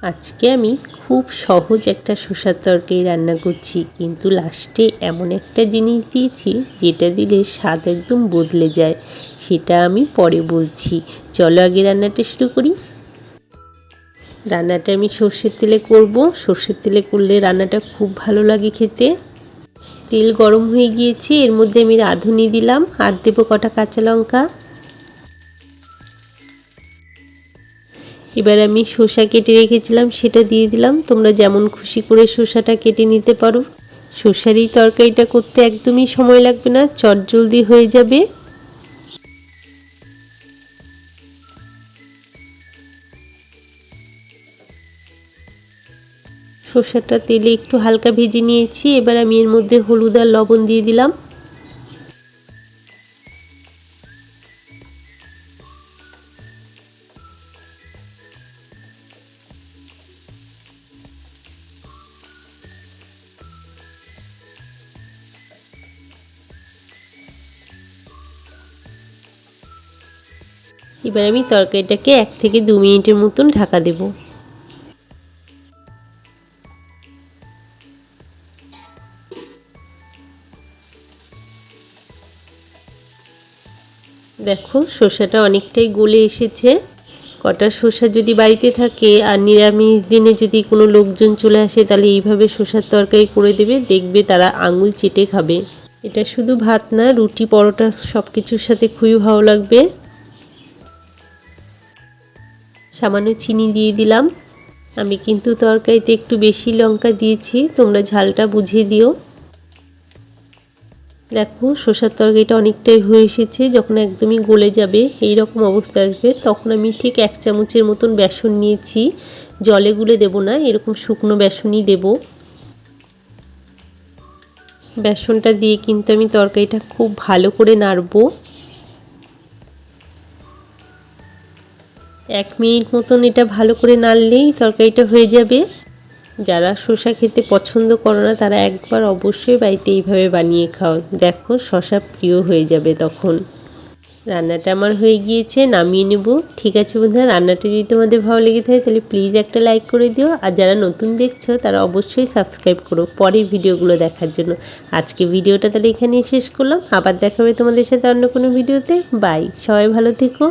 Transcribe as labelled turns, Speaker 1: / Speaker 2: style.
Speaker 1: আজকে আমি খুব সহজ একটা শসার তরকারি রান্না করছি, কিন্তু লাস্টে এমন একটা জিনিস দিয়েছি যেটা দিলে স্বাদ একদম বদলে যায়। সেটা আমি পরে বলছি, চলো আগে রান্নাটা শুরু করি। রান্নাটা আমি সর্ষের তেলে করব। সর্ষের তেলে করলে রান্নাটা খুব ভালো লাগে খেতে। তেল গরম হয়ে গিয়েছে, এর মধ্যে আমি রাঁধুনি দিলাম আর দেবো কটা কাঁচা লঙ্কা। এবার আমি শসা কেটে রেখেছিলাম সেটা দিয়ে দিলাম। তোমরা যেমন খুশি করে শসাটা কেটে নিতে পারো। শসার এই তরকারিটা করতে একদমই সময় লাগবে না, চটজলদি হয়ে যাবে। শসাটা তেলে একটু হালকা ভেজে নিয়েছি। এবার আমি এর মধ্যে হলুদ আর লবণ দিয়ে দিলাম। এবার আমি তরকারিটাকে 1 থেকে 2 মিনিটের মতন ঢাকা দেব। দেখো শসাটা অনেকটাই গলে এসেছে। কটা শসা যদি বাড়িতে থাকে আর নিরামিষ দিনে যদি কোনো লোকজন চলে আসে, তাহলে এইভাবে শসার তরকারি করে দেবে, দেখবে তারা আঙুল চেটে খাবে। এটা শুধু ভাত না, রুটি পরোটা সব কিছুর সাথে খুবই ভালো লাগবে। সামান্য চিনি দিয়ে দিলাম। আমি কিন্তু তরকারিতে একটু বেশি লঙ্কা দিয়েছি, তোমরা ঝালটা বুঝিয়ে দিও। দেখো শসার তরকারিটা অনেকটাই হয়ে এসেছে। যখন একদমই গলে যাবে, এই রকম অবস্থা আসবে, তখন আমি ঠিক 1 চামচের মতন বেসন নিয়েছি। জলে গুলে দেব না, এরকম শুকনো বেসনই দেব। বেসনটা দিয়ে কিন্তু আমি তরকারিটা খুব ভালো করে নাড়বো। 1 মিনিট মতন এটা ভালো করে নাড়লেই তরকারিটা হয়ে যাবে। যারা শসা খেতে পছন্দ করো না, তারা একবার অবশ্যই বাড়িতে এইভাবে বানিয়ে খাও, দেখো শসা প্রিয় হয়ে যাবে তখন। রান্নাটা আমার হয়ে গিয়েছে, নামিয়ে নেব। ঠিক আছে বন্ধুরা, রান্নাটা যদি তোমাদের ভালো লেগে থাকে তাহলে প্লিজ একটা লাইক করে দিও। আর যারা নতুন দেখছো তারা অবশ্যই সাবস্ক্রাইব করো পরের ভিডিওগুলো দেখার জন্য। আজকে ভিডিওটা তাহলে এখানেই শেষ করলাম, আবার দেখা হবে তোমাদের সাথে অন্য কোনো ভিডিওতে। বাই, সবাই ভালো থেকো।